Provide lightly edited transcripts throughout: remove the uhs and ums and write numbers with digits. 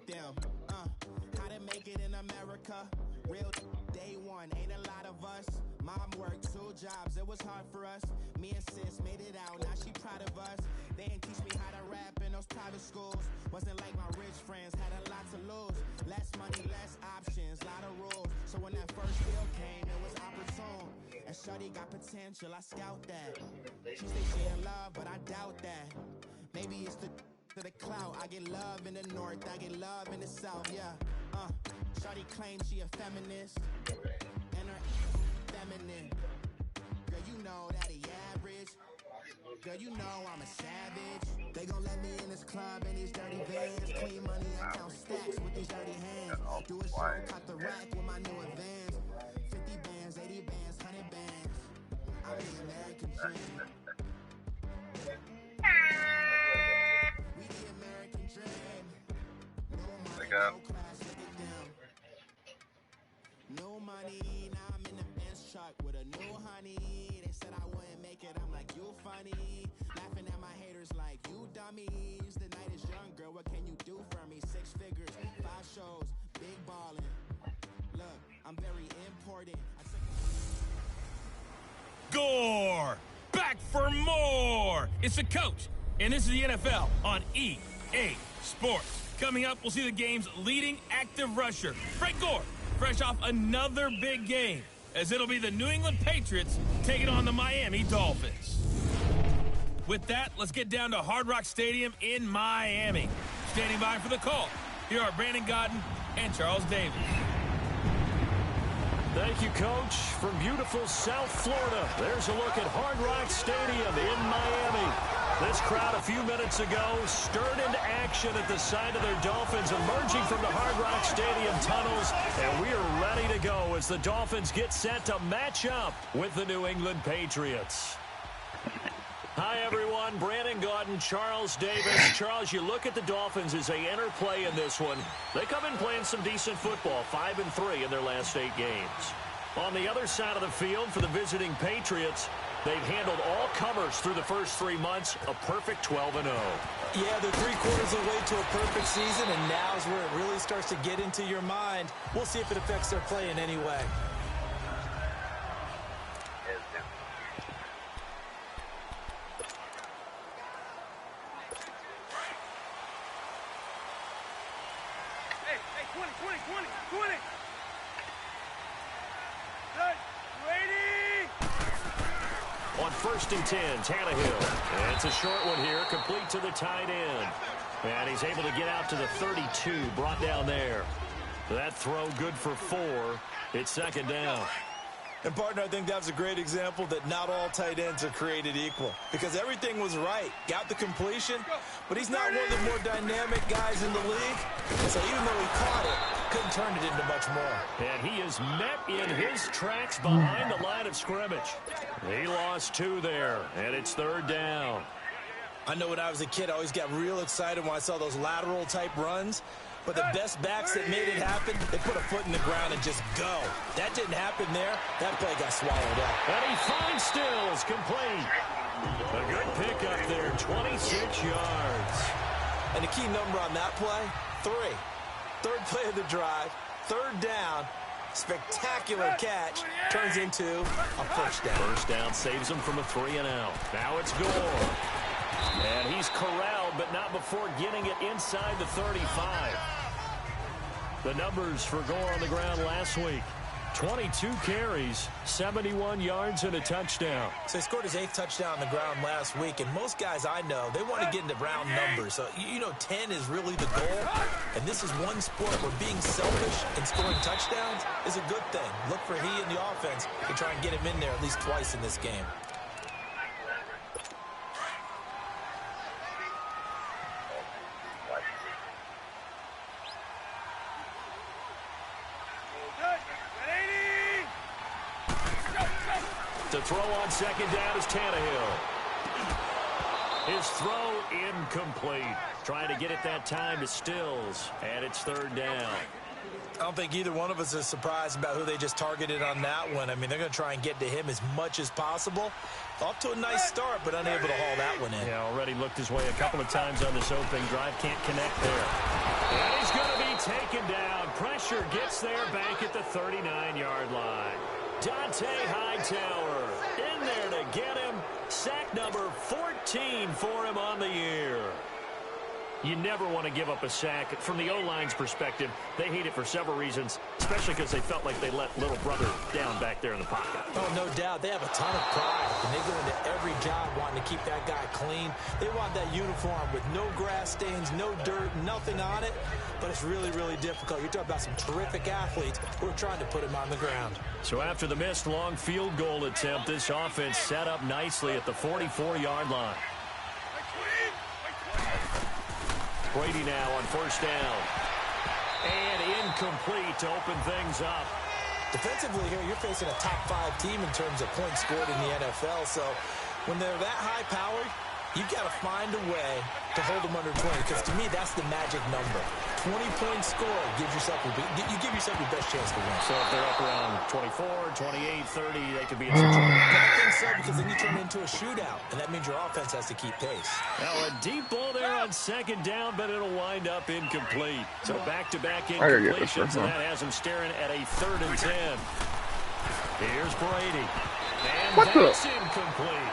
them. How to make it in America? Real day one, ain't a lot of us. Mom worked 2 jobs, it was hard for us. Me and sis made it out, now she proud of us. They didn't teach me how to rap in those private schools. Wasn't like my rich friends, had a lot to lose. Less money, less options, lot of rules. So when that first deal came, it was opportune. And shorty got potential, I scout that. She say she in love, but I doubt that. Maybe it's the clout. I get love in the north, I get love in the south, yeah. Shorty claims she a feminist, and her feminine. Girl, you know that he average. Girl, you know I'm a savage. They gon' let me in this club in these dirty vans. Clean money, I count stacks with these dirty hands. Do a show, cut the rack with my new advance. 50 bands, 80 bands, 100 bands. I'm the American dream. We the American dream. No money, no class, look at them. No money, now I'm in the Benz truck with a new honey. They said I wouldn't make it, I'm like, you funny. Laughing at my haters like, you dummies. The night is young, girl, what can you do for me? 6 figures, 5 shows, big ballin'. Look, I'm very important. Gore! Back for more! It's the coach, and this is the NFL on EA Sports. Coming up, we'll see the game's leading active rusher, Frank Gore, fresh off another big game, as it'll be the New England Patriots taking on the Miami Dolphins. With that, let's get down to Hard Rock Stadium in Miami. Standing by for the call, here are Brandon Godden and Charles Davis. Thank you, Coach. From beautiful South Florida, there's a look at Hard Rock Stadium in Miami. This crowd a few minutes ago stirred into action at the side of their Dolphins, emerging from the Hard Rock Stadium tunnels, and we are ready to go as the Dolphins get set to match up with the New England Patriots. Hi, everyone. Brandon Godden, Charles Davis. Charles, you look at the Dolphins as they enter play in this one. They come in playing some decent football, 5-3 in their last 8 games. On the other side of the field for the visiting Patriots, they've handled all comers through the first 3 months, a perfect 12-0. Yeah, they're 3/4 of the way to a perfect season, and now is where it really starts to get into your mind. We'll see if it affects their play in any way. On 1st and 10, Tannehill. And it's a short one here, complete to the tight end. And he's able to get out to the 32, brought down there. That throw good for 4. It's 2nd down. And, partner, I think that's a great example that not all tight ends are created equal, because everything was right. Got the completion, but he's not one of the more dynamic guys in the league. So even though he caught it, couldn't turn it into much more. And he is met in his tracks behind the line of scrimmage. He lost 2 there, and it's 3rd down. I know when I was a kid, I always got real excited when I saw those lateral-type runs. But the best backs that made it happen, they put a foot in the ground and just go. That didn't happen there. That play got swallowed up. And he finds Stills, complete. A good pickup there, 26 yards. And the key number on that play, 3. 3rd play of the drive, 3rd down, spectacular catch, turns into a first down. First down saves him from a 3-and-out. Now it's Gore. And he's corralled, but not before getting it inside the 35. The numbers for Gore on the ground last week. 22 carries, 71 yards, and a touchdown. So he scored his 8th touchdown on the ground last week, and most guys I know, they want to get into round numbers. So, 10 is really the goal, and this is one sport where being selfish and scoring touchdowns is a good thing. Look for he and the offense to try and get him in there at least twice in this game. To throw on 2nd down is Tannehill. His throw incomplete. Trying to get it that time to Stills. And it's 3rd down. I don't think either one of us is surprised about who they just targeted on that one. I mean, they're going to try and get to him as much as possible. Off to a nice start, but unable to haul that one in. Yeah, already looked his way a couple of times on this opening drive. Can't connect there. And he's going to be taken down. Pressure gets there back at the 39-yard line. Dante Hightower in there to get him. Sack number 14 for him on the year. You never want to give up a sack. From the O-line's perspective, they hate it for several reasons, especially because they felt like they let little brother down back there in the pocket. Oh, no doubt. They have a ton of pride, and they go into every job wanting to keep that guy clean. They want that uniform with no grass stains, no dirt, nothing on it, but it's really, really difficult. You're talking about some terrific athletes who are trying to put him on the ground. So after the missed long field goal attempt, this offense set up nicely at the 44-yard line. Brady now on first down. And incomplete to open things up. Defensively here, you're facing a top-5 team in terms of points scored in the NFL. So when they're that high-powered, you've got to find a way to hold them under 20. Because to me, that's the magic number. 20-point score gives yourself you give yourself your best chance to win. So if they're up around 24, 28, 30, they could be in some trouble. I think so, because then you turn it into a shootout, and that means your offense has to keep pace. Now a deep ball there on second down, but it'll wind up incomplete. So back-to-back incompletions, and that has him staring at a 3rd and 10. Here's Brady. And that's incomplete.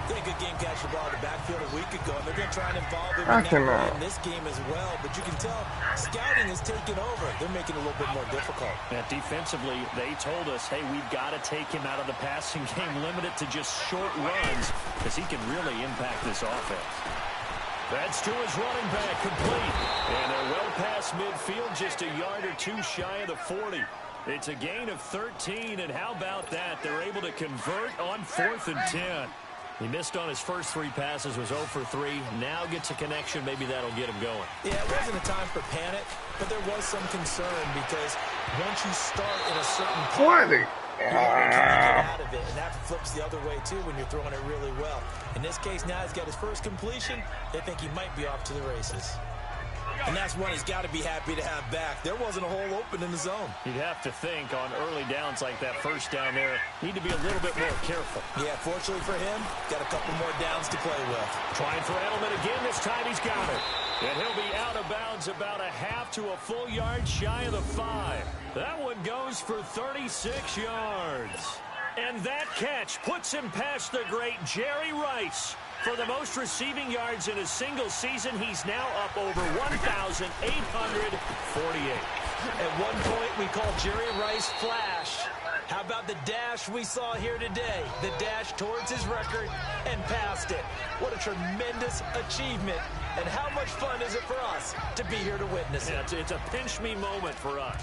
They had a good game catching the ball in the backfield a week ago, and they're going to try and involve him in this game as well. But you can tell scouting is taking over. They're making it a little bit more difficult. Yeah, defensively, they told us, hey, we've got to take him out of the passing game, limit it to just short runs, because he can really impact this offense. That's to his running back, complete. And they're well past midfield, just a yard or two shy of the 40. It's a gain of 13, and how about that? They're able to convert on 4th and 10. He missed on his first 3 passes, was 0 for 3. Now gets a connection. Maybe that'll get him going. Yeah, it wasn't a time for panic, but there was some concern because once you start in a certain point, you're trying to get out of it, and that flips the other way, too, when you're throwing it really well. In this case, now he's got his first completion. They think he might be off to the races. And that's one he's got to be happy to have back. There wasn't a hole open in the zone. You'd have to think on early downs like that first down there, need to be a little bit more careful. Yeah, fortunately for him, got a couple more downs to play with. Trying for Edelman again. This time he's got it. And he'll be out of bounds about a half to a full yard shy of the 5. That one goes for 36 yards. And that catch puts him past the great Jerry Rice. For the most receiving yards in a single season, he's now up over 1,848. At one point, we called Jerry Rice Flash. How about the dash we saw here today? The dash towards his record and past it. What a tremendous achievement. And how much fun is it for us to be here to witness it? It's a pinch-me moment for us.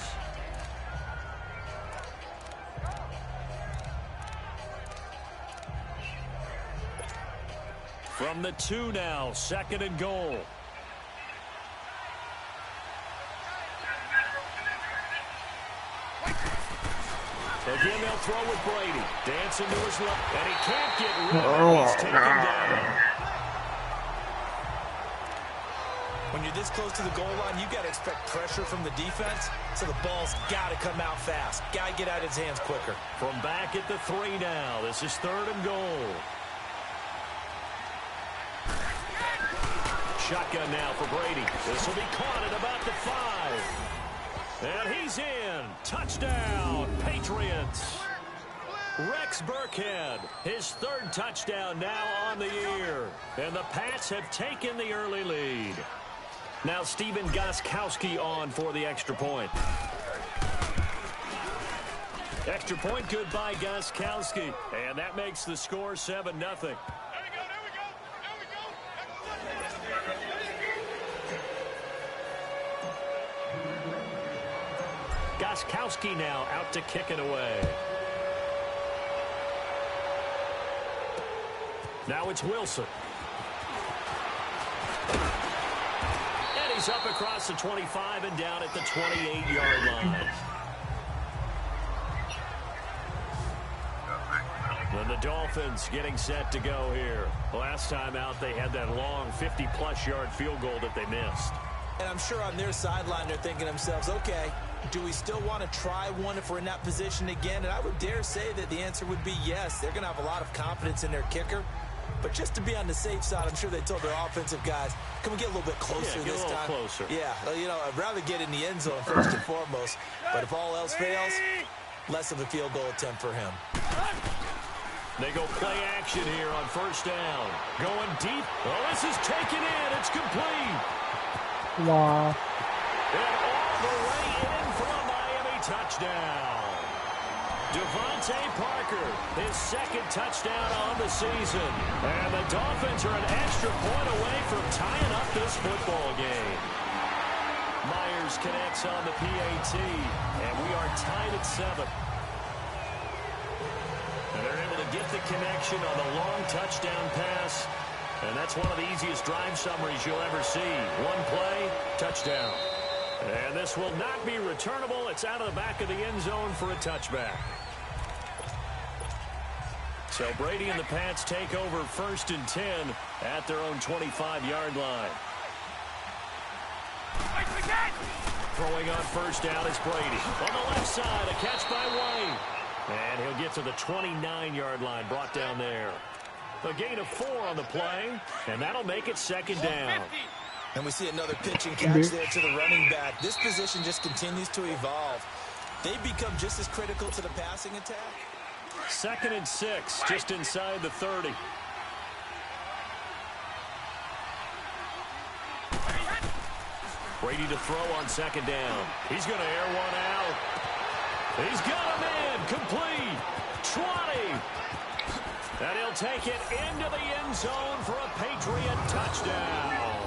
From the 2 now, 2nd and goal. Again, they'll throw with Brady. Dancing to his left, and he can't get rid of it. He's taken down. When you're this close to the goal line, you got to expect pressure from the defense, so the ball's got to come out fast. Got to get out of his hands quicker. From back at the 3 now, this is 3rd and goal. Shotgun now for Brady. This will be caught at about the 5. And he's in. Touchdown, Patriots. Rex Burkhead, his 3rd touchdown now on the year. And the Pats have taken the early lead. Now Steven Gostkowski on for the extra point. Extra point good by Gostkowski. And that makes the score 7-0. Gostkowski now out to kick it away. Now it's Wilson. And he's up across the 25 and down at the 28-yard line. And the Dolphins getting set to go here. Last time out, they had that long 50-plus yard field goal that they missed. And I'm sure on their sideline they're thinking to themselves, okay, do we still want to try one if we're in that position again? And I would dare say that the answer would be yes. They're going to have a lot of confidence in their kicker. But just to be on the safe side, I'm sure they told their offensive guys, can we get a little bit closer this time? Closer. Yeah, you know, I'd rather get in the end zone first and foremost. But if all else fails, less of a field goal attempt for him. They go play action here on first down. Going deep. Oh, this is taken in. It's complete. Wow. And all the way in for a Miami touchdown. Devontae Parker, his second touchdown on the season. And the Dolphins are an extra point away from tying up this football game. Myers connects on the PAT, and we are tied at 7. And they're able to get the connection on the long touchdown pass. And that's one of the easiest drive summaries you'll ever see. One play, touchdown. And this will not be returnable. It's out of the back of the end zone for a touchback. So Brady and the Pats take over 1st and 10 at their own 25-yard line. Throwing on first down is Brady. On the left side, a catch by White. And he'll get to the 29-yard line, brought down there. A gain of 4 on the play, and that'll make it 2nd down. And we see another pitch and catch there to the running back. This position just continues to evolve. They become just as critical to the passing attack. 2nd and 6, just inside the 30. Brady to throw on 2nd down. He's going to air one out. He's got him in, complete, 20. And he'll take it into the end zone for a Patriot touchdown.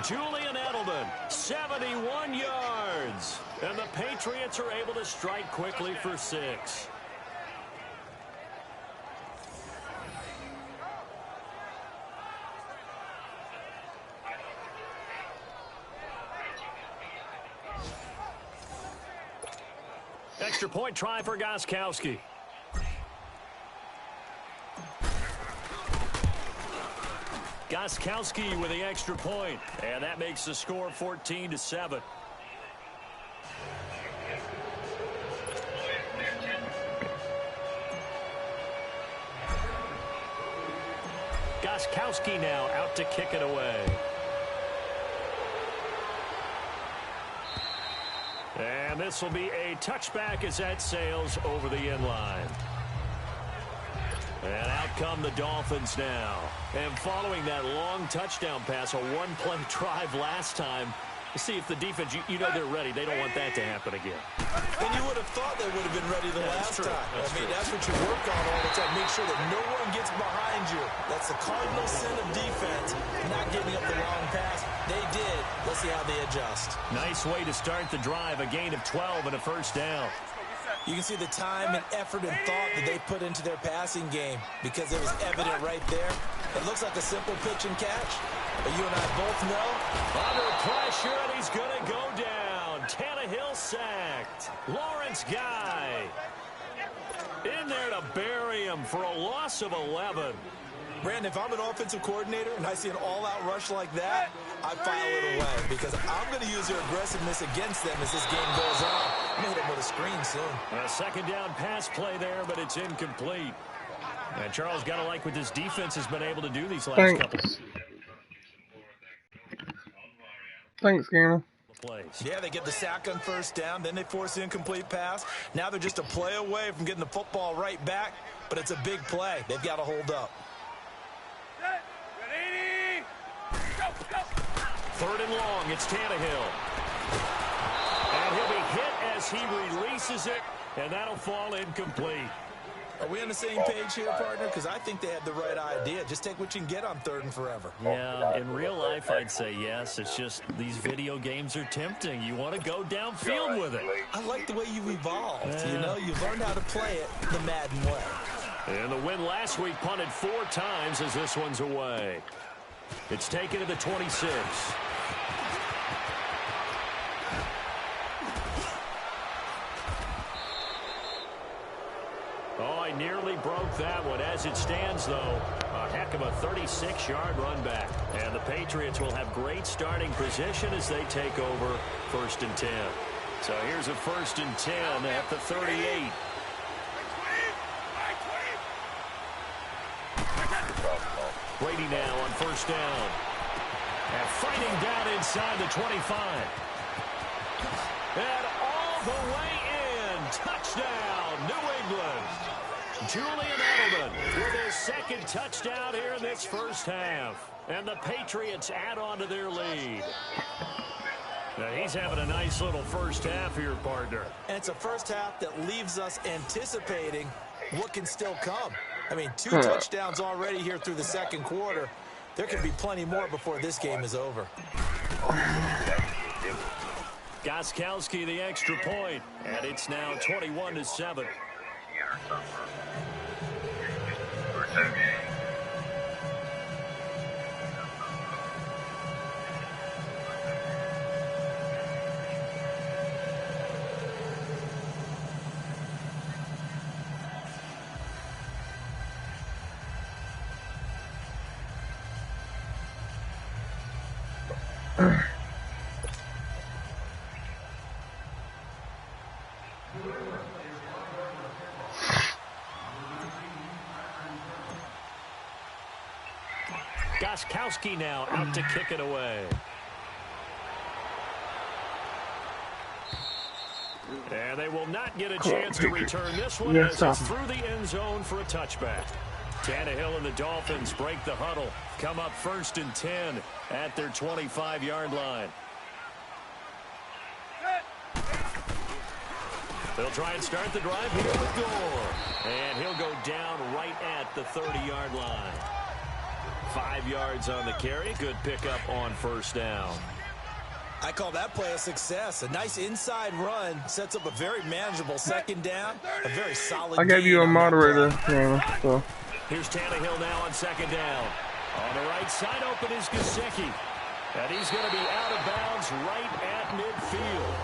Julian Edelman, 71 yards. And the Patriots are able to strike quickly for 6. Extra point try for Gostkowski. Gostkowski with the extra point, and that makes the score 14-7. Gostkowski now out to kick it away. And this will be a touchback as that sails over the end line. And out come the Dolphins now. And following that long touchdown pass, a one-play drive last time, to see if the defense, you know they're ready. They don't want that to happen again. And you would have thought they would have been ready the last time. That's what you work on all the time. Make sure that no one gets behind you. That's the cardinal sin of defense, not giving up the long pass. They did. Let's see how they adjust. Nice way to start the drive. A gain of 12 and a first down. You can see the time and effort and thought that they put into their passing game because it was evident right there. It looks like a simple pitch and catch, but you and I both know. Under pressure, and he's going to go down. Tannehill sacked. Lawrence Guy in there to bury him for a loss of 11. Brandon, if I'm an offensive coordinator and I see an all-out rush like that, I file it away because I'm going to use their aggressiveness against them as this game goes on. I'm going to hit them with a screen soon. A 2nd down pass play there, but it's incomplete. And Charles, got to like what this defense has been able to do these last couple. Thanks, Gamer. Plays. Yeah, they get the sack on first down, then they force the incomplete pass. Now they're just a play away from getting the football right back, but it's a big play. They've got to hold up. 3rd and long, it's Tannehill. And he'll be hit as he releases it, and that'll fall incomplete. Are we on the same page here, partner? Because I think they had the right idea. Just take what you can get on 3rd and forever. Yeah, in real life, I'd say yes. It's just these video games are tempting. You want to go downfield with it. I like the way you've evolved. You know, you've learned how to play it the Madden way. And the win last week punted 4 times as this one's away. It's taken to the 26. Oh, I nearly broke that one. As it stands, though, a heck of a 36-yard run back. And the Patriots will have great starting position as they take over 1st and 10. So here's a 1st and 10 at the 38. Brady now on first down. And fighting down inside the 25. And all the way in. Touchdown, New England. Julian Edelman with his second touchdown here in this first half. And the Patriots add on to their lead. Now he's having a nice little first half here, partner. And it's a first half that leaves us anticipating what can still come. I mean, 2 touchdowns already here through the second quarter. There can be plenty more before this game is over. Gostkowski the extra point, and it's now 21-7. Gostkowski now out to kick it away. And they will not get a chance to return this one as it's through the end zone for a touchback. Tannehill and the Dolphins break the huddle. Come up 1st and 10 at their 25-yard line. They'll try and start the drive here with Gore. And he'll go down right at the 30-yard line. 5 yards on the carry. Good pickup on first down. I call that play a success. A nice inside run sets up a very manageable second down. A very solid. I gave you a moderator. Yeah, so. Here's Tannehill now on second down. On the right side open is Gesicki. And he's going to be out of bounds right at midfield.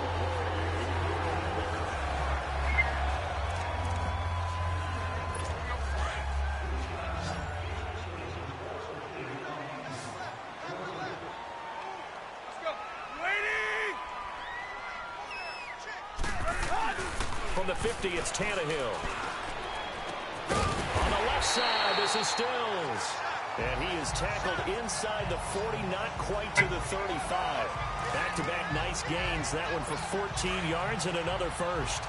From the 50, it's Tannehill. On the left side, this is Stills. And he is tackled inside the 40, not quite to the 35. Back-to-back nice gains. That one for 14 yards and another first.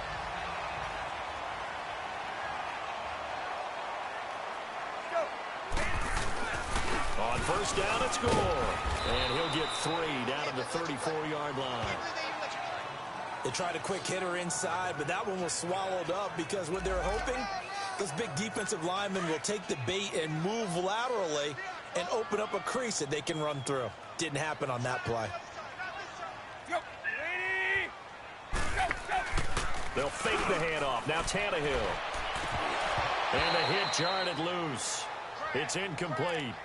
On first down, it's Gore. And he'll get 3 down at the 34-yard line. They tried a quick hitter inside, but that one was swallowed up because what they're hoping, this big defensive lineman will take the bait and move laterally and open up a crease that they can run through. Didn't happen on that play. They'll fake the handoff. Now Tannehill. And the hit jarred it loose. It's incomplete.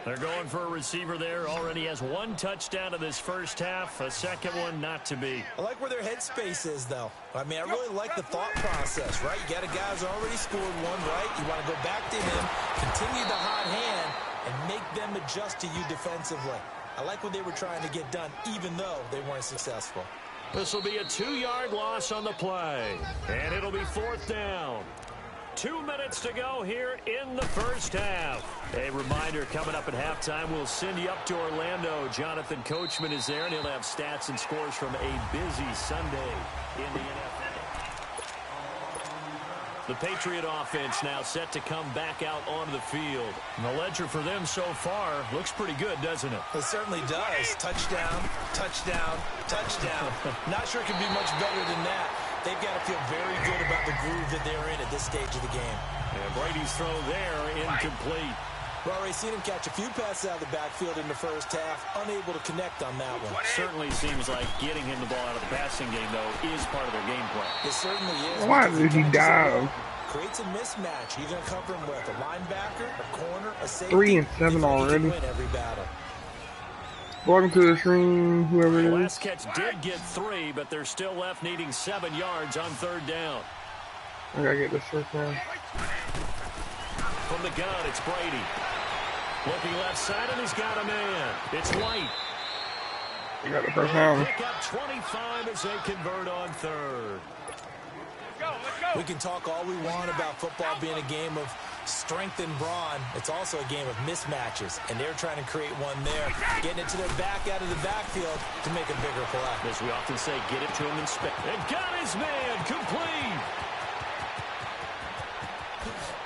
They're going for a receiver there. Already has 1 touchdown in this first half. A second one not to be. I like where their headspace is, though. I mean, I really like the thought process, right? You got a guy who's already scored one, right? You want to go back to him, continue the hot hand, and make them adjust to you defensively. I like what they were trying to get done, even though they weren't successful. This will be a 2-yard loss on the play. And it'll be 4th down. 2 minutes to go here in the first half. A reminder, coming up at halftime, we'll send you up to Orlando. Jonathan Coachman is there, and he'll have stats and scores from a busy Sunday in the NFL. The Patriot offense now set to come back out onto the field. And the ledger for them so far looks pretty good, doesn't it? It certainly does. Touchdown, touchdown, touchdown. Not sure it can be much better than that. They've got to feel very good about the groove that they're in at this stage of the game. And Brady's throw there, incomplete. We've already seen him catch a few passes out of the backfield in the first half, unable to connect on that one. Certainly seems like getting him the ball out of the passing game, though, is part of their game plan. It certainly is. Why did he dive? Creates a mismatch. You're going to cover him with a linebacker, a corner, a safety. 3 and 7 already. Win every battle. Welcome to the stream, whoever it The is. last catch did get 3, but they're still left needing 7 yards on 3rd down. I gotta get this first down. From the gun, it's Brady. Looking left side, and he's got a man. It's White. I got the first down. Pick up 25 as they convert on 3rd. We can talk all we want about football being a game of Strength and brawn. It's also a game of mismatches, and they're trying to create one there, getting it to their back out of the backfield to make a bigger play. As we often say, get it to him and spin. And got his man complete.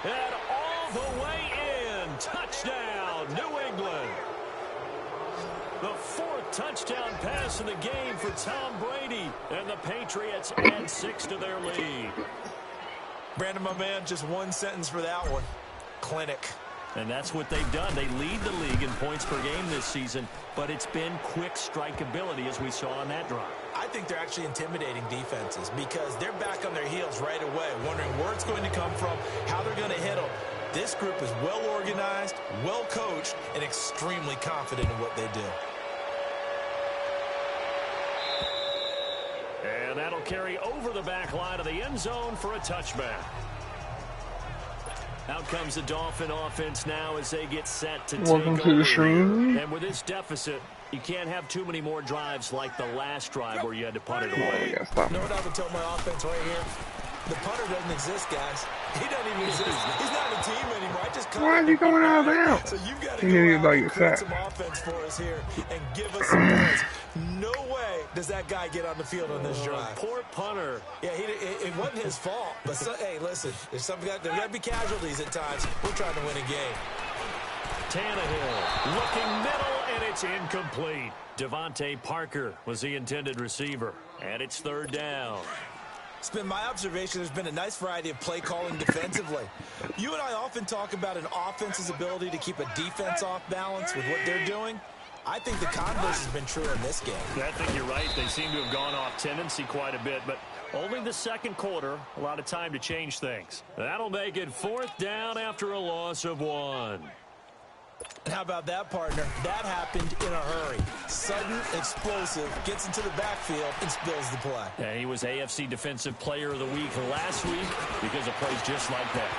And all the way in. Touchdown, New England. The fourth touchdown pass of the game for Tom Brady. And the Patriots add 6 to their lead. Brandon, my man, just one sentence for that one. Clinic. And that's what they've done. They lead the league in points per game this season, but it's been quick strikeability as we saw on that drive. I think they're actually intimidating defenses because they're back on their heels right away, wondering where it's going to come from, how they're going to hit them. This group is well organized, well coached, and extremely confident in what they do. And that'll carry over the back line of the end zone for a touchback. Out comes the Dolphin offense now as they get set to Welcome take to over. the stream. And with this deficit, you can't have too many more drives like the last drive where you had to punt it away. You know what I would tell my offense right here? The punter doesn't exist, guys. He doesn't even exist. He's not a team anymore. I just Why is he going out of bounds? So you've got He to needed go out to and get create sacked. some offense for us here and give us some points. No way does that guy get on the field on this drive. Poor punter. Yeah, it wasn't his fault. But hey, listen, there's got to be casualties at times. We're trying to win a game. Tannehill looking middle, and it's incomplete. Devontae Parker was the intended receiver, and it's third down. It's been my observation there's been a nice variety of play calling defensively. You and I often talk about an offense's ability to keep a defense off balance with what they're doing. I think the converse has been true in this game. I think you're right. They seem to have gone off tendency quite a bit, but only the second quarter, a lot of time to change things. That'll make it fourth down after a loss of 1. And how about that, partner? That happened in a hurry. Sudden, explosive, gets into the backfield, and spills the play. Yeah, he was AFC Defensive Player of the Week last week because of plays just like that.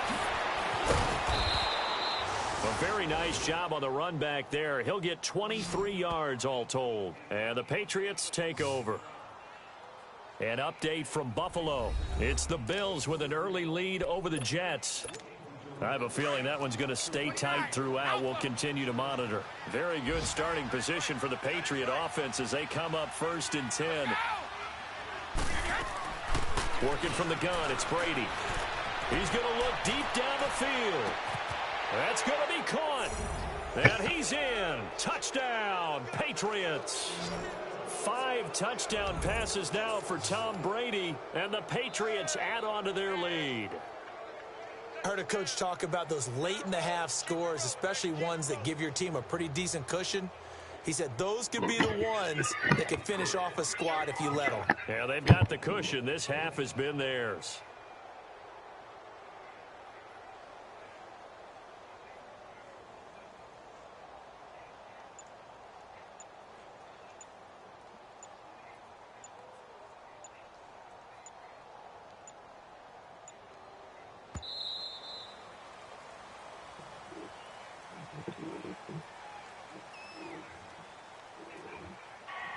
A very nice job on the run back there. He'll get 23 yards all told. And the Patriots take over. An update from Buffalo. It's the Bills with an early lead over the Jets. I have a feeling that one's going to stay tight throughout. We'll continue to monitor. Very good starting position for the Patriot offense as they come up 1st and 10. Working from the gun, it's Brady. He's going to look deep down the field. That's going to be caught. And he's in. Touchdown, Patriots. 5 touchdown passes now for Tom Brady, and the Patriots add on to their lead. I heard a coach talk about those late-in-the-half scores, especially ones that give your team a pretty decent cushion. He said those could be the ones that could finish off a squad if you let them. Yeah, they've got the cushion. This half has been theirs.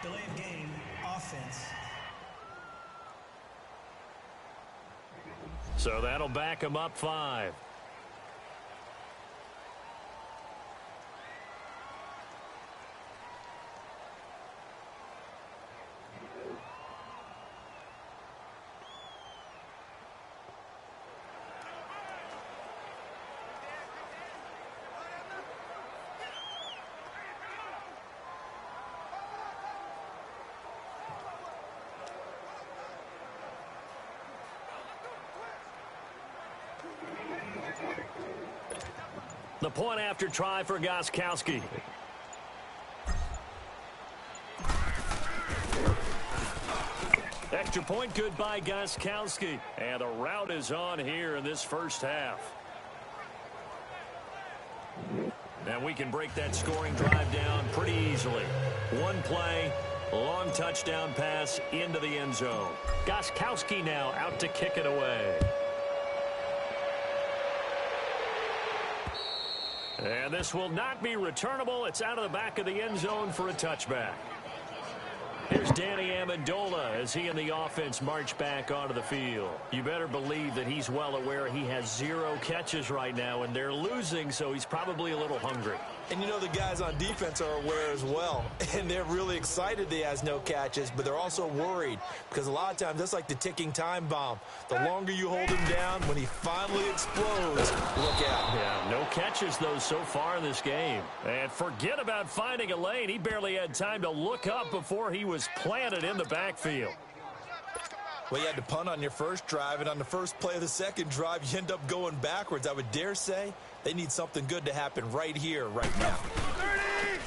Delay of game, offense. So that'll back him up 5. The point after try for Gostkowski. Extra point good by Gostkowski. And the route is on here in this first half. And we can break that scoring drive down pretty easily. One play, long touchdown pass into the end zone. Gostkowski now out to kick it away. And this will not be returnable. It's out of the back of the end zone for a touchback. Here's Danny Amendola as he and the offense march back onto the field. You better believe that he's well aware he has 0 catches right now, and they're losing, so he's probably a little hungry. And you know the guys on defense are aware as well. And they're really excited he has no catches, but they're also worried because a lot of times that's like the ticking time bomb. The longer you hold him down, when he finally explodes, look out. Yeah, no catches, though, so far in this game. And forget about finding a lane. He barely had time to look up before he was planted in the backfield. Well, you had to punt on your first drive, and on the first play of the second drive, you end up going backwards. I would dare say they need something good to happen right here, right now.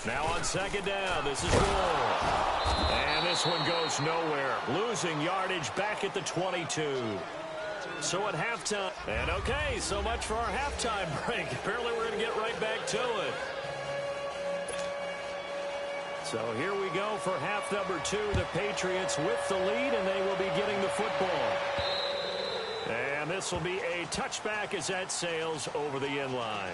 Now on second down, this is Gore. And this one goes nowhere. Losing yardage back at the 22. So at halftime, and okay, so much for our halftime break. Apparently we're going to get right back to it. So here we go for half number 2. The Patriots with the lead, and they will be getting the football. And this will be a touchback as that sails over the end line.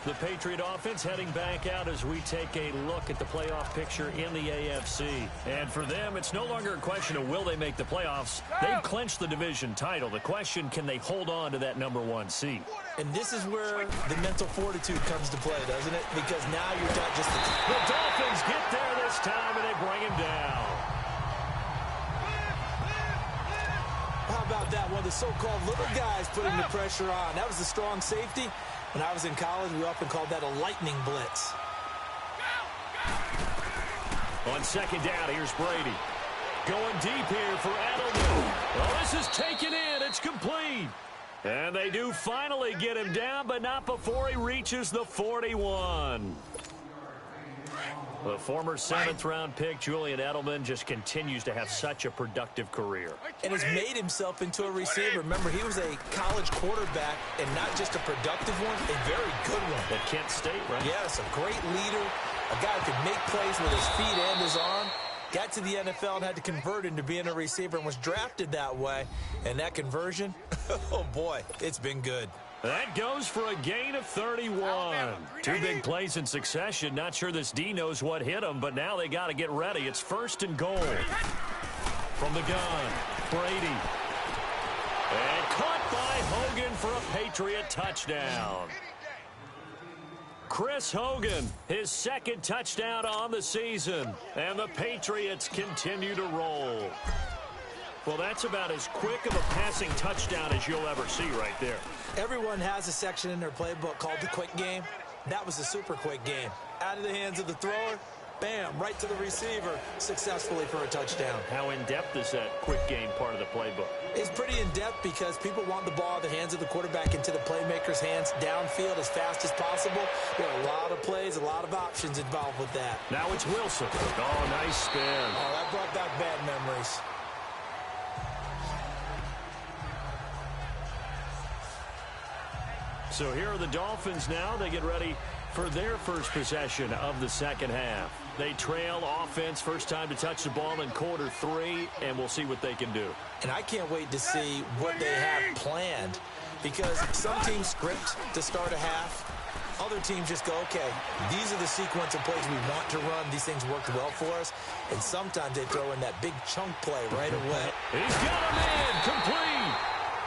The Patriot offense heading back out as we take a look at the playoff picture in the AFC. And for them, it's no longer a question of will they make the playoffs. They've clinched the division title. The question, can they hold on to that number 1 seed? And this is where the mental fortitude comes to play, doesn't it? Because now you're not just the Dolphins get there this time, and they bring him down. How about that? One of the so-called little guys putting the pressure on. That was the strong safety. When I was in college, we often called that a lightning blitz. On second down, here's Brady. Going deep here for Edelman. Well, this is taken in. It's complete. And they do finally get him down, but not before he reaches the 41. The former 7th-round pick, Julian Edelman, just continues to have such a productive career. And has made himself into a receiver. Remember, he was a college quarterback, and not just a productive one, a very good one. At Kent State, right? Yes, a great leader, a guy who could make plays with his feet and his arm. Got to the NFL and had to convert into being a receiver and was drafted that way. And that conversion, oh boy, it's been good. That goes for a gain of 31. 2 big plays in succession. Not sure this D knows what hit him, but now they got to get ready. It's 1st and goal. From the gun, Brady. And caught by Hogan for a Patriot touchdown. Chris Hogan, his 2nd touchdown on the season. And the Patriots continue to roll. Well, that's about as quick of a passing touchdown as you'll ever see right there. Everyone has a section in their playbook called the quick game. That was the super quick game. Out of the hands of the thrower, bam, right to the receiver, successfully for a touchdown. How in-depth is that quick game part of the playbook? It's pretty in-depth because people want the ball in the hands of the quarterback into the playmaker's hands downfield as fast as possible. There are a lot of plays, a lot of options involved with that. Now it's Wilson. Oh, nice spin. Oh, that brought back bad memories. So here are the Dolphins now. They get ready for their first possession of the second half. They trail offense, first time to touch the ball in quarter 3, and we'll see what they can do. And I can't wait to see what they have planned because some teams script to start a half. Other teams just go, okay, these are the sequence of plays we want to run. These things worked well for us. And sometimes they throw in that big chunk play right away. He's got a man complete.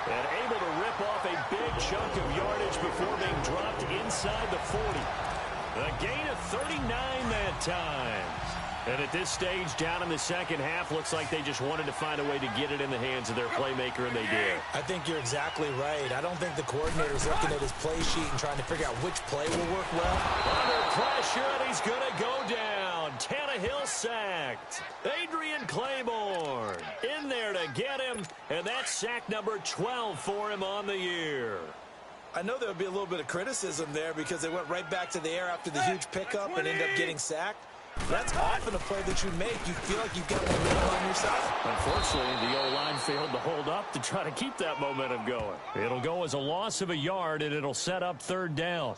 And able to rip off a big chunk of yardage before being dropped inside the 40. A gain of 39 that time. And at this stage, down in the second half, looks like they just wanted to find a way to get it in the hands of their playmaker, and they did. I think you're exactly right. I don't think the coordinator's looking at his play sheet and trying to figure out which play will work well. Under pressure, and he's going to go down. Tannehill sacked. Adrian Claiborne in there to get him, and that's sack number 12 for him on the year. I know there'll be a little bit of criticism there because they went right back to the air after the huge pickup and ended up getting sacked. That's often a play that you make. You feel like you've got momentum on your side. Unfortunately, the O-line failed to hold up to try to keep that momentum going. It'll go as a loss of a yard, and it'll set up 3rd down.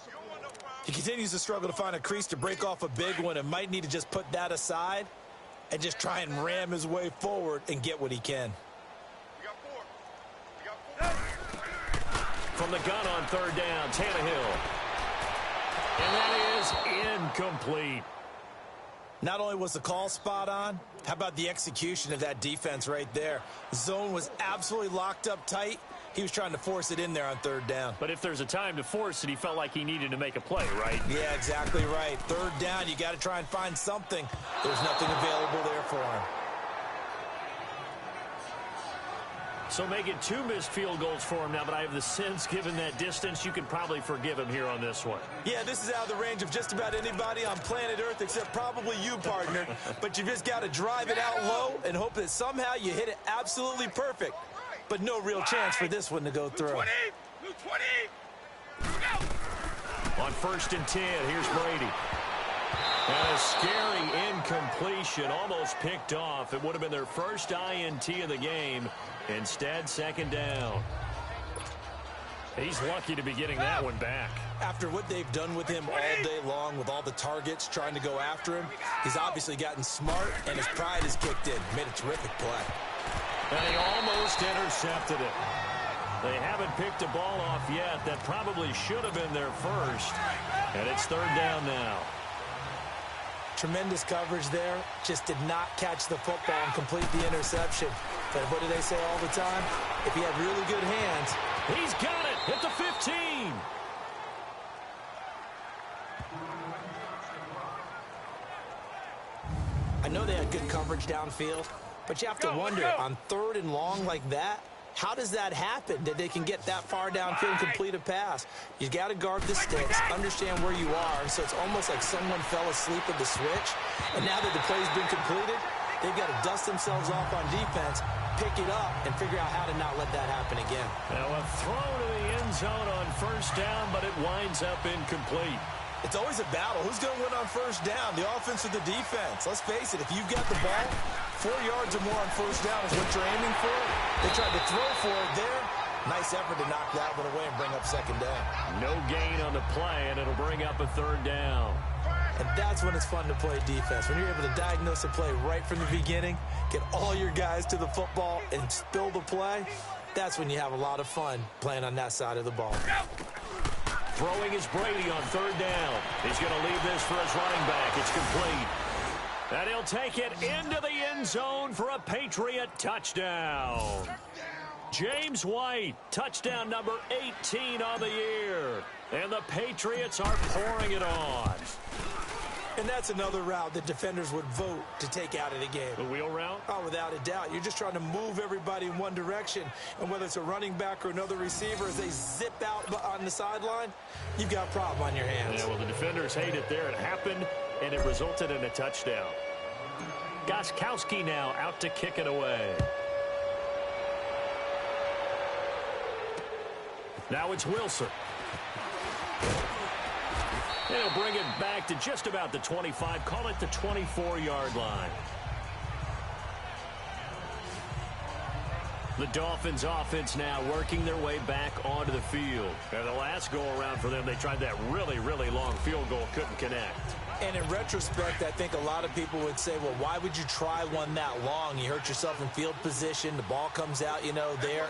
He continues to struggle to find a crease to break off a big one and might need to just put that aside and just try and ram his way forward and get what he can. From the gun on 3rd down, Tannehill. And that is incomplete. Not only was the call spot on, how about the execution of that defense right there? The zone was absolutely locked up tight. He was trying to force it in there on third down. But if there's a time to force it, he felt like he needed to make a play, right? Yeah, exactly right. Third down, you got to try and find something. There's nothing available there for him. So making 2 missed field goals for him now, but I have the sense, given that distance, you can probably forgive him here on this one. Yeah, this is out of the range of just about anybody on planet Earth except probably you, partner. But you just got to drive it out low and hope that somehow you hit it absolutely perfect. But no real chance for this one to go through. Blue 20. Go. On 1st and 10, here's Brady. And a scary incompletion, almost picked off. It would have been their first INT of the game. Instead, 2nd down. He's lucky to be getting that one back. After what they've done with him all day long, with all the targets trying to go after him, he's obviously gotten smart, and his pride has kicked in. Made a terrific play. And he almost intercepted it. They haven't picked a ball off yet. That probably should have been their first. And it's 3rd down now. Tremendous coverage there. Just did not catch the football and complete the interception. But what do they say all the time? If he had really good hands. He's got it at the 15. I know they had good coverage downfield, but you have to wonder, on 3rd and long like that, how does that happen that they can get that far downfield and complete a pass? You got to guard the sticks, understand where you are, so it's almost like someone fell asleep at the switch, and now that the play's been completed, they've got to dust themselves off on defense, pick it up, and figure out how to not let that happen again. Now a throw to the end zone on 1st down, but it winds up incomplete. It's always a battle. Who's going to win on 1st down, the offense or the defense? Let's face it, if you've got the ball, 4 yards or more on 1st down is what you're aiming for. They tried to throw for it there. Nice effort to knock that one away and bring up 2nd down. No gain on the play, and it'll bring up a 3rd down. And that's when it's fun to play defense. When you're able to diagnose a play right from the beginning, get all your guys to the football, and spill the play, that's when you have a lot of fun playing on that side of the ball. Throwing is Brady on 3rd down. He's going to leave this for his running back. It's complete. And he'll take it into the end zone for a Patriot touchdown. James White, touchdown number 18 on the year. And the Patriots are pouring it on. And that's another route that defenders would vote to take out of the game. The wheel route? Oh, without a doubt. You're just trying to move everybody in one direction. And whether it's a running back or another receiver, as they zip out on the sideline, you've got a problem on your hands. Yeah, well, the defenders hate it there. It happened, and it resulted in a touchdown. Gostkowski now out to kick it away. Now it's Wilson. They'll bring it back to just about the 25. Call it the 24-yard line. The Dolphins offense now working their way back onto the field. And the last go-around for them, they tried that really, really long field goal, couldn't connect. And in retrospect, I think a lot of people would say, well, why would you try one that long? You hurt yourself in field position. The ball comes out, there.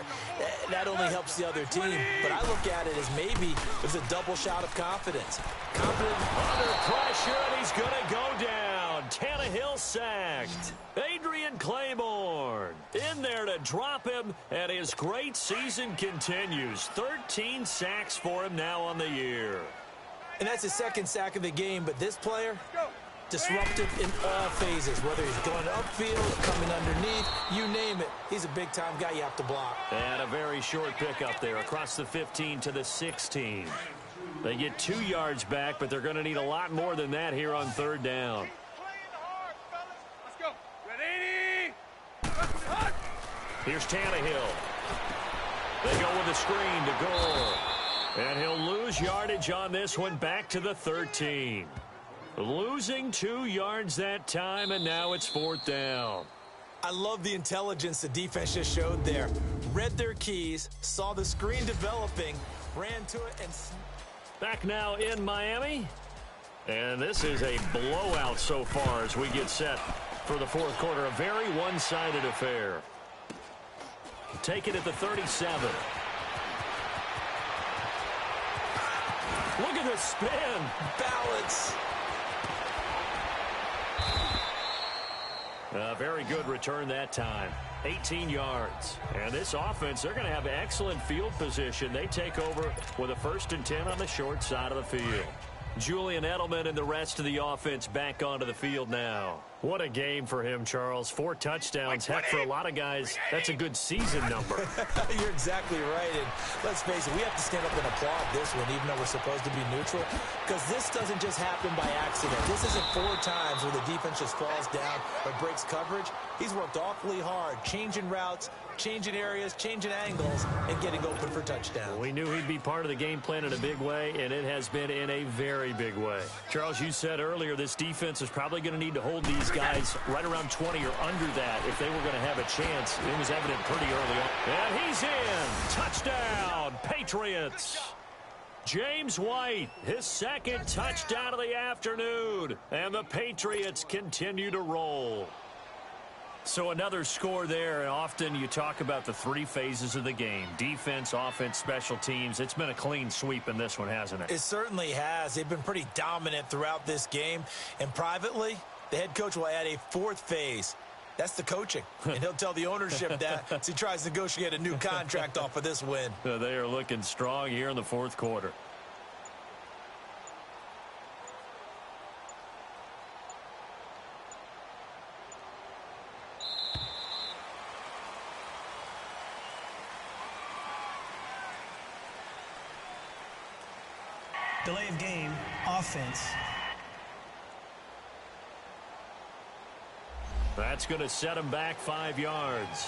That only helps the other team. But I look at it as maybe it was a double shot of confidence. Under pressure, and he's going to go down. Tannehill sacked. Adrian Claiborne in there to drop him, and his great season continues. 13 sacks for him now on the year. And that's his 2nd sack of the game, but this player, disruptive in all phases, whether he's going upfield, coming underneath, you name it. He's a big-time guy you have to block. And a very short pickup there across the 15 to the 16. They get 2 yards back, but they're going to need a lot more than that here on 3rd down. Let's go. Ready? Here's Tannehill. They go with a screen to Gore. And he'll lose yardage on this one, back to the 13. Losing 2 yards that time, and now it's 4th down. I love the intelligence the defense just showed there. Read their keys, saw the screen developing, ran to it, and... Back now in Miami. And this is a blowout so far as we get set for the 4th quarter. A very one-sided affair. Take it at the 37. Look at the spin. Balance. Very good return that time. 18 yards. And this offense, they're going to have excellent field position. They take over with a 1st and 10 on the short side of the field. Julian Edelman and the rest of the offense back onto the field now. What a game for him, Charles. 4 touchdowns. Heck, for a lot of guys, that's a good season number. You're exactly right. And let's face it, we have to stand up and applaud this one, even though we're supposed to be neutral, because this doesn't just happen by accident. This isn't 4 times where the defense just falls down or breaks coverage. He's worked awfully hard, changing routes, changing areas, changing angles, and getting open for touchdowns. We knew he'd be part of the game plan in a big way, and it has been in a very big way. Charles, you said earlier this defense is probably going to need to hold these guys right around 20 or under that if they were going to have a chance. It was evident pretty early on. And he's in. Touchdown, Patriots. James White, his 2nd touchdown of the afternoon. And the Patriots continue to roll. So another score there, and often you talk about the 3 phases of the game. Defense, offense, special teams. It's been a clean sweep in this one, hasn't it? It certainly has. They've been pretty dominant throughout this game. And privately, the head coach will add a 4th phase. That's the coaching. And he'll tell the ownership that as he tries to negotiate a new contract off of this win. They are looking strong here in the 4th quarter. Delay of game, offense. That's going to set him back 5 yards.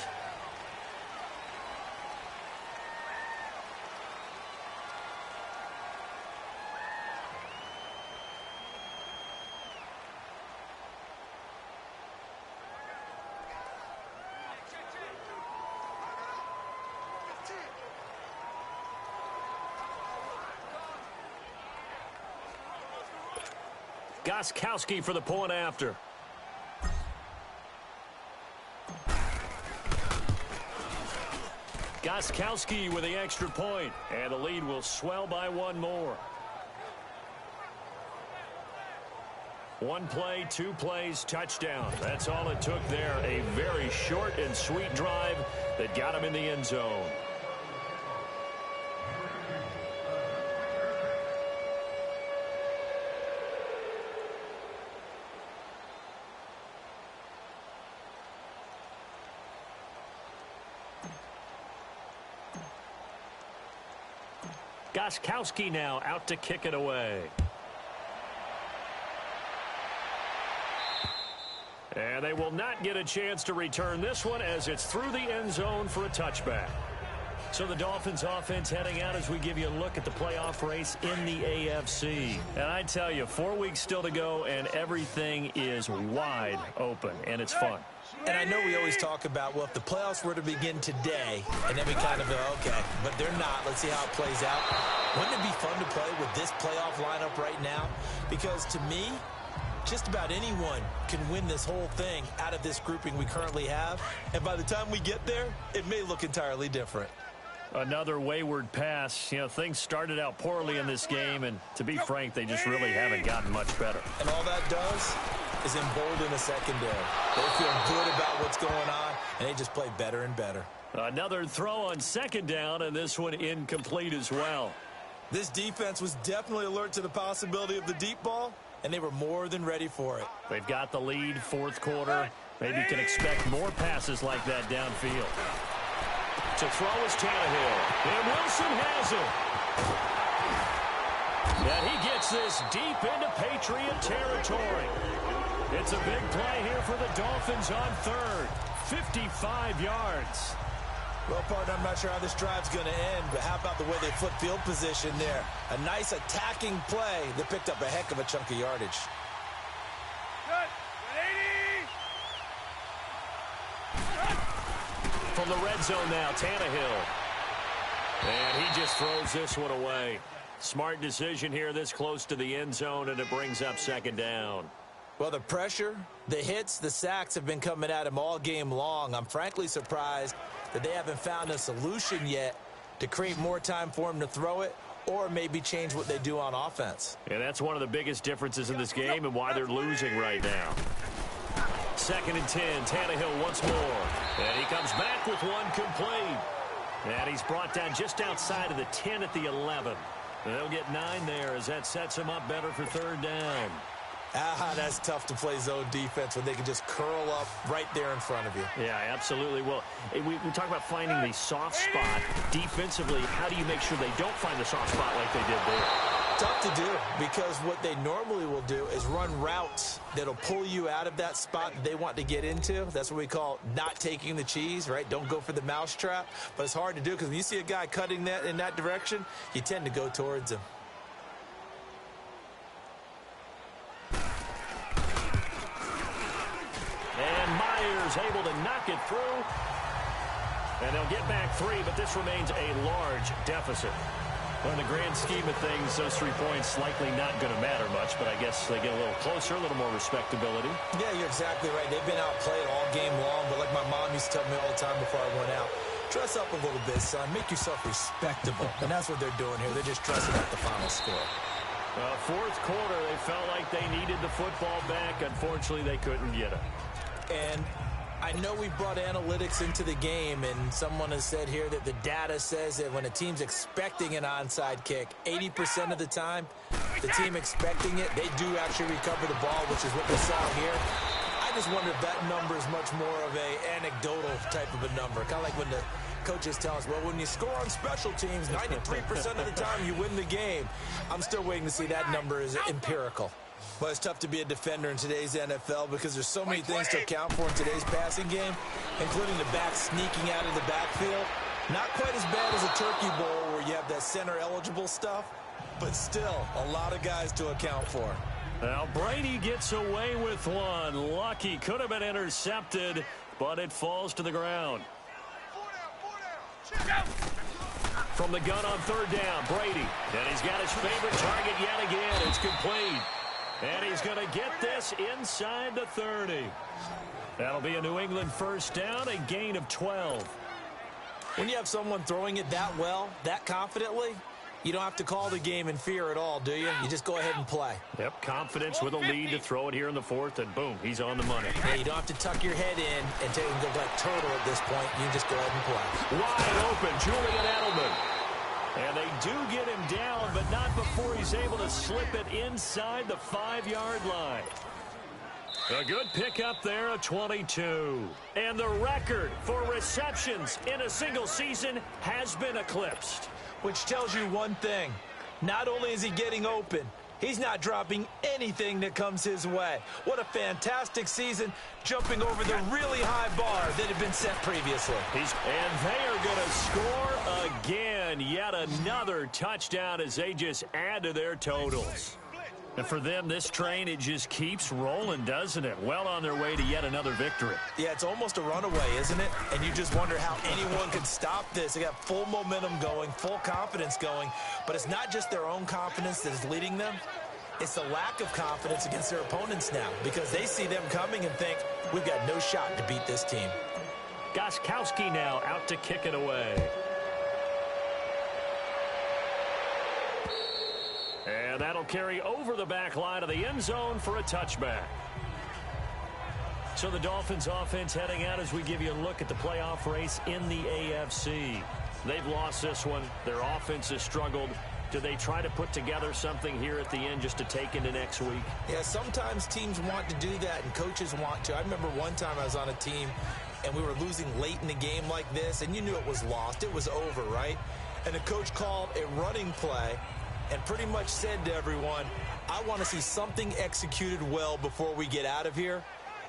Gostkowski for the point after. Gostkowski with the extra point, and the lead will swell by 1 more. 1 play, 2 plays, touchdown. That's all it took there. A very short and sweet drive that got him in the end zone. Gostkowski now out to kick it away. And they will not get a chance to return this one as it's through the end zone for a touchback. So the Dolphins offense heading out as we give you a look at the playoff race in the AFC. And I tell you, 4 weeks still to go and everything is wide open and it's fun. And I know we always talk about, well, if the playoffs were to begin today, and then we kind of go, okay, but they're not. Let's see how it plays out. Wouldn't it be fun to play with this playoff lineup right now? Because to me, just about anyone can win this whole thing out of this grouping we currently have. And by the time we get there, it may look entirely different. Another wayward pass. You know, things started out poorly in this game, and to be frank, they just really haven't gotten much better. And all that does is embolden the secondary. They feel good about what's going on, and they just play better and better. Another throw on 2nd down, and this one incomplete as well. This defense was definitely alert to the possibility of the deep ball, and they were more than ready for it. They've got the lead, 4th quarter. Maybe can expect more passes like that downfield. To throw is Tannehill. And Wilson has it. And he gets this deep into Patriot territory. It's a big play here for the Dolphins on 3rd. 55 yards. Well, partner, I'm not sure how this drive's going to end, but how about the way they flip field position there? A nice attacking play that picked up a heck of a chunk of yardage. From the red zone now, Tannehill. And he just throws this one away. Smart decision here this close to the end zone, and it brings up 2nd down. Well, the pressure, the hits, the sacks have been coming at him all game long. I'm frankly surprised that they haven't found a solution yet to create more time for him to throw it or maybe change what they do on offense. And that's one of the biggest differences in this game and why they're losing right now. 2nd and 10. Tannehill once more. And he comes back with one complete. And he's brought down just outside of the 10 at the 11. They'll get 9 there as that sets him up better for 3rd down. That's tough to play zone defense when they can just curl up right there in front of you. Yeah, absolutely. Well, we talk about finding the soft spot. Defensively, how do you make sure they don't find the soft spot like they did there? Tough to do, because what they normally will do is run routes that'll pull you out of that spot that they want to get into. That's what we call not taking the cheese, right? Don't go for the mousetrap. But it's hard to do because when you see a guy cutting that in that direction, you tend to go towards him. And Myers able to knock it through. And they'll get back 3, but this remains a large deficit. In the grand scheme of things, those 3 points likely not going to matter much, but I guess they get a little closer, a little more respectability. Yeah, you're exactly right. They've been outplayed all game long, but like my mom used to tell me all the time before I went out, dress up a little bit, son. Make yourself respectable. And that's what they're doing here. They're just dressing up the final score. 4th quarter, they felt like they needed the football back. Unfortunately, they couldn't get it. And I know we brought analytics into the game, and someone has said here that the data says that when a team's expecting an onside kick, 80% of the time, the team expecting it, they do actually recover the ball, which is what we saw here. I just wonder if that number is much more of a anecdotal type of a number. Kind of like when the coaches tell us, well, when you score on special teams, 93% of the time you win the game. I'm still waiting to see that number is empirical. Well, it's tough to be a defender in today's NFL because there's so many things to account for in today's passing game, including the back sneaking out of the backfield. Not quite as bad as a turkey bowl where you have that center-eligible stuff, but still a lot of guys to account for. Now, Brady gets away with one. Lucky could have been intercepted, but it falls to the ground. From the gun on 3rd down, Brady. And he's got his favorite target yet again. It's complete. And he's going to get this inside the 30. That'll be a New England 1st down, a gain of 12. When you have someone throwing it that well, that confidently, you don't have to call the game in fear at all, do you? You just go ahead and play. Yep, confidence with a lead to throw it here in the 4th, and boom, he's on the money. Yeah, you don't have to tuck your head in and take go like turtle at this point. You just go ahead and play. Wide open, Julian Edelman. And they do get him down, but not before he's able to slip it inside the 5-yard line. A good pickup there, a 22. And the record for receptions in a single season has been eclipsed. Which tells you one thing. Not only is he getting open, he's not dropping anything that comes his way. What a fantastic season, jumping over the really high bar that had been set previously. And they are going to score again. Yet another touchdown as they just add to their totals. And for them, this train, it just keeps rolling, doesn't it? Well on their way to yet another victory. Yeah, it's almost a runaway, isn't it? And you just wonder how anyone could stop this. They got full momentum going, full confidence going. But it's not just their own confidence that is leading them. It's the lack of confidence against their opponents now because they see them coming and think, we've got no shot to beat this team. Gostkowski now out to kick it away. And that'll carry over the back line of the end zone for a touchback. So the Dolphins offense heading out as we give you a look at the playoff race in the AFC. They've lost this one. Their offense has struggled. Do they try to put together something here at the end just to take into next week? Yeah, sometimes teams want to do that and coaches want to. I remember one time I was on a team and we were losing late in the game like this and you knew it was lost. It was over, right? And the coach called a running play and pretty much said to everyone, I want to see something executed well before we get out of here.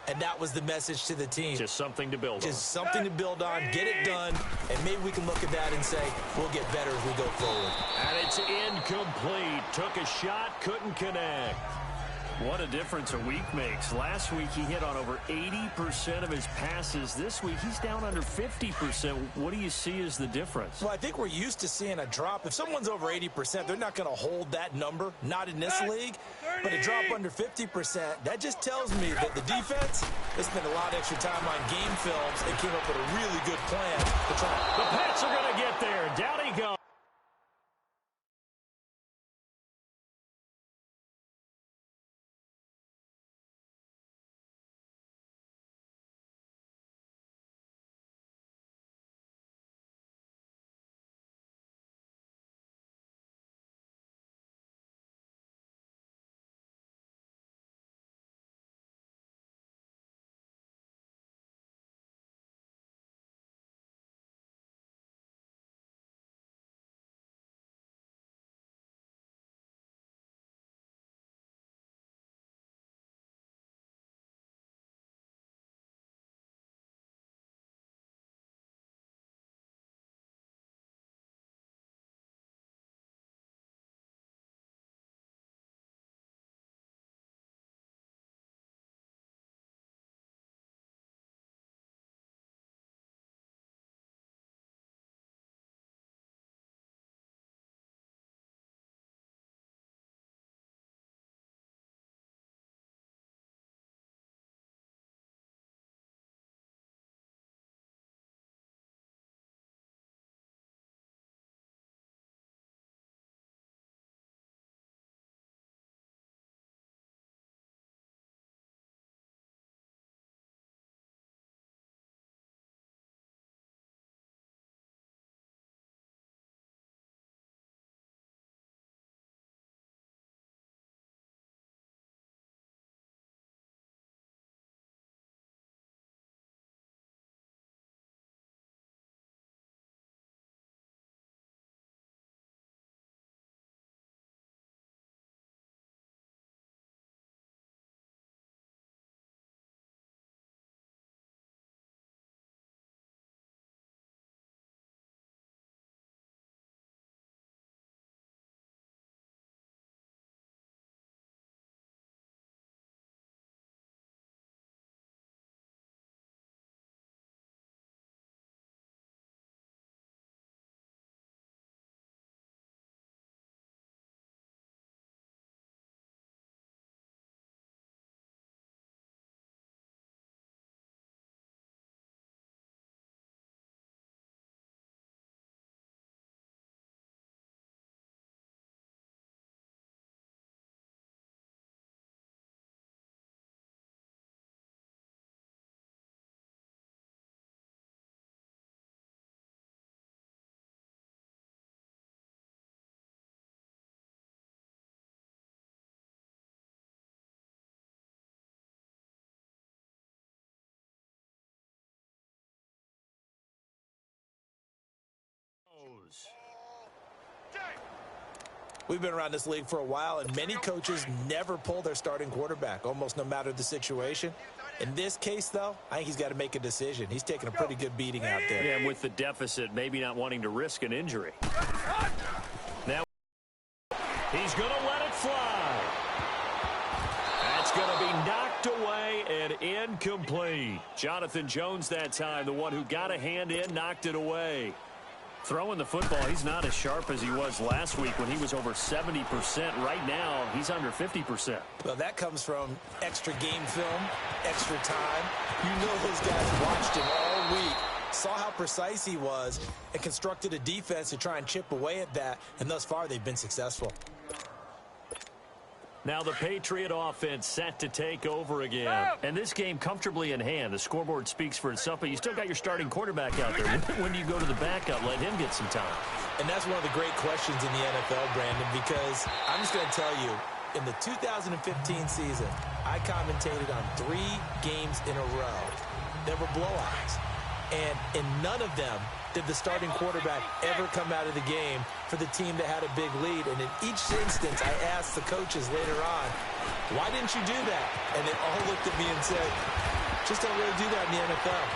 And that was the message to the team. Just something to build on. Just something to build on, get it done, and maybe we can look at that and say, we'll get better as we go forward. And it's incomplete. Took a shot, couldn't connect. What a difference a week makes. Last week he hit on over 80% of his passes. This week he's down under 50%. What do you see as the difference? Well, I think we're used to seeing a drop. If someone's over 80%, they're not going to hold that number, not in this league. But a drop under 50%, that just tells me that the defense has spent a lot of extra time on game films and came up with a really good plan to try. The Pats are going to get there. Down he goes. goes. We've been around this league for a while, and many coaches never pull their starting quarterback, almost no matter the situation. In this case, though, I think he's got to make a decision. He's taking a pretty good beating out there. Yeah, and with the deficit, maybe not wanting to risk an injury. Now, he's going to let it fly. That's going to be knocked away and incomplete. Jonathan Jones that time, the one who got a hand in, knocked it away. Throwing the football, he's not as sharp as he was last week when he was over 70%. Right now, he's under 50%. Well, that comes from extra game film, extra time. You know those guys watched him all week, saw how precise he was, and constructed a defense to try and chip away at that, and thus far they've been successful. Now the Patriot offense set to take over again. And this game comfortably in hand. The scoreboard speaks for itself, but you still got your starting quarterback out there. When do you go to the backup, let him get some time? And that's one of the great questions in the NFL, Brandon, because I'm just going to tell you, in the 2015 season, I commentated on 3 games in a row. There were blowouts. And in none of them did the starting quarterback ever come out of the game for the team that had a big lead. And in each instance, I asked the coaches later on, why didn't you do that? And they all looked at me and said, just don't really do that in the NFL.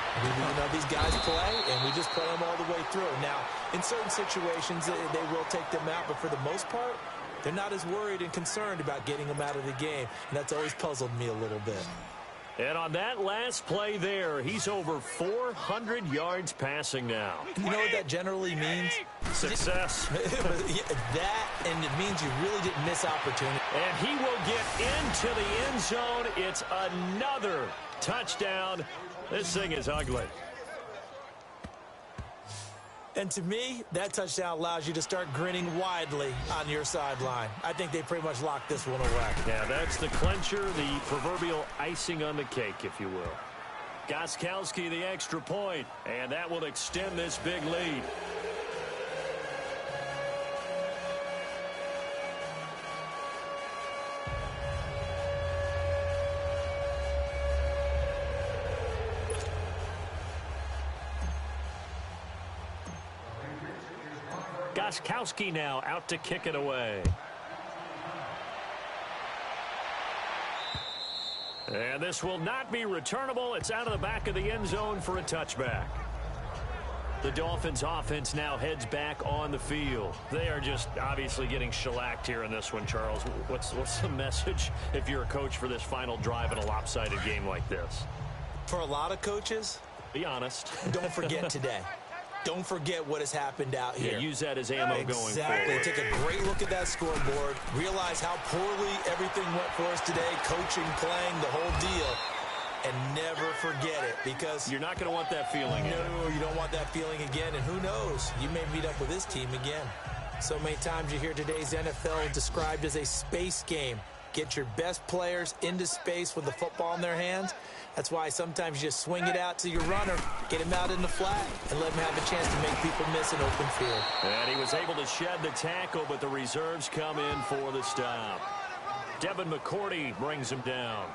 These guys play, and we just play them all the way through. Now, in certain situations, they will take them out, but for the most part, they're not as worried and concerned about getting them out of the game. And that's always puzzled me a little bit. And on that last play there, he's over 400 yards passing now. You know what that generally means? Success. That, and it means you really didn't miss opportunity. And he will get into the end zone. It's another touchdown. This thing is ugly. And to me, that touchdown allows you to start grinning widely on your sideline. I think they pretty much locked this one away. Yeah, that's the clincher, the proverbial icing on the cake, if you will. Gostkowski, the extra point, and that will extend this big lead. Gostkowski now out to kick it away. And this will not be returnable. It's out of the back of the end zone for a touchback. The Dolphins offense now heads back on the field. They are just obviously getting shellacked here in this one, Charles. What's the message if you're a coach for this final drive in a lopsided game like this? For a lot of coaches, be honest. Don't forget today. Don't forget what has happened out here. Yeah, use that as ammo going forward. Exactly. Take a great look at that scoreboard. Realize how poorly everything went for us today. Coaching, playing, the whole deal. And never forget it, because you're not going to want that feeling again. No, you don't want that feeling again. And who knows? You may meet up with this team again. So many times you hear today's NFL described as a space game. Get your best players into space with the football in their hands. That's why sometimes you just swing it out to your runner, get him out in the flat, and let him have a chance to make people miss an open field. And he was able to shed the tackle, but the reserves come in for the stop. Devin McCourty brings him down.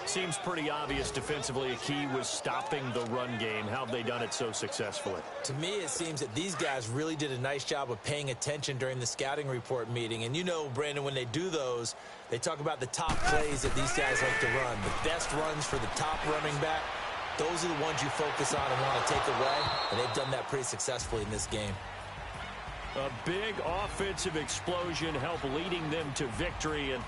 Seems pretty obvious defensively a key was stopping the run game. How have they done it so successfully? To me, it seems that these guys really did a nice job of paying attention during the scouting report meeting. And you know, Brandon, when they do those, they talk about the top plays that these guys like to run. The best runs for the top running back, those are the ones you focus on and want to take away. And they've done that pretty successfully in this game. A big offensive explosion helped leading them to victory. And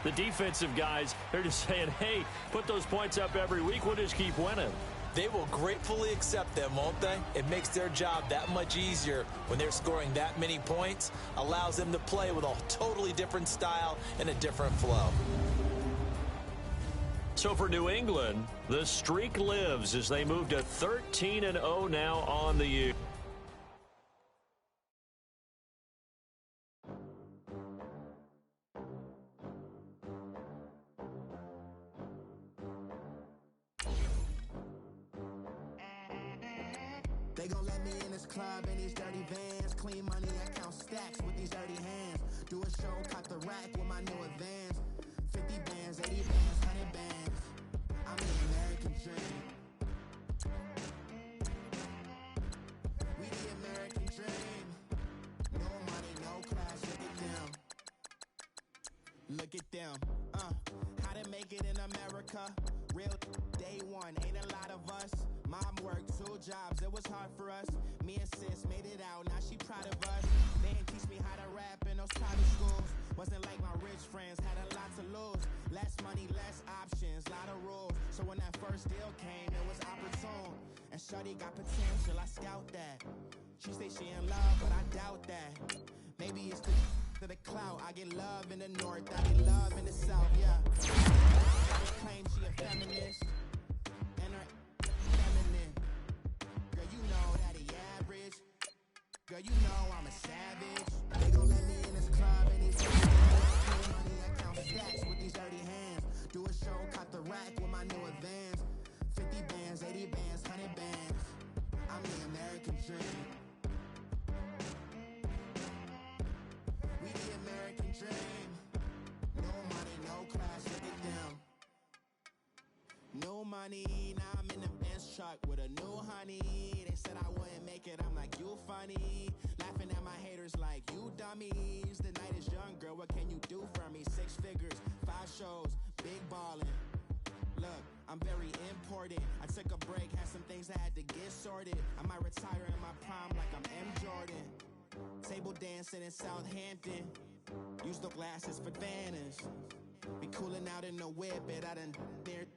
the defensive guys, they're just saying, hey, put those points up every week. We'll just keep winning. They will gratefully accept them, won't they? It makes their job that much easier when they're scoring that many points. Allows them to play with a totally different style and a different flow. So for New England, the streak lives as they move to 13-0 now on the year. They gon' let me in this club in these dirty vans. Clean money, I count stacks with these dirty hands. Do a show, cut the rack with my new advance. 50 bands, 80 bands, 100 bands. I'm the American dream. We the American dream. Look at them, how to make it in America. Real day one, ain't a lot of us. Mom worked 2 jobs, it was hard for us. Me and sis made it out, now she proud of us. They didn't teach me how to rap in those private schools. Wasn't like my rich friends, had a lot to lose. Less money, less options, lot of rules. So when that first deal came, it was opportune. And shorty got potential, I scout that. She say she in love, but I doubt that. Maybe it's the clout. I get love in the north, I get love in the south, yeah. She claims she a feminist, and her feminine. Girl, you know that he average. Girl, you know I'm a savage. They gon' let me in this club and these dirty hands. Pay money, I count stacks with these dirty hands. Do a show, cop the rack with my new advance. 50 bands, 80 bands, 100 bands. I'm the American dream. We the American dream. No money, no class, look at them. No money, now I'm in the Benz truck with a new honey. They said I wouldn't make it, I'm like, you funny. Laughing at my haters like, you dummies. The night is young, girl, what can you do for me? 6 figures, 5 shows, big ballin'. Look, I'm very important. I took a break, had some things I had to get sorted. I might retire in my prime like I'm M. Jordan. Table dancing in Southampton. Use the glasses for Vanish. Be cooling out in the whip, but I done dared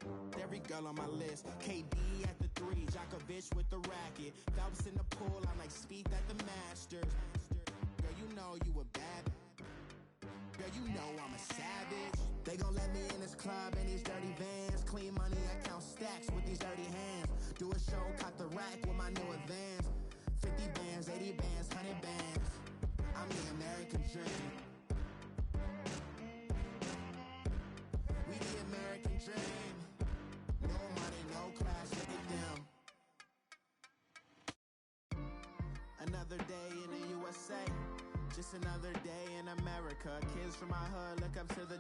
every girl on my list. KD at the 3, Djokovic with the racket. Phelps in the pool, I'm like Speed at the Masters. Girl, you know you a bad. Girl, you know I'm a savage. They gon' let me in this club in these dirty vans. Clean money, I count stacks with these dirty hands. Do a show, cop the rack with my new advance. 50 bands, 80 bands, 100 bands. I'm the American dream. We the American dream. No money, no class, look at them. Another day in the USA. Just another day in America. Kids from my hood look up to the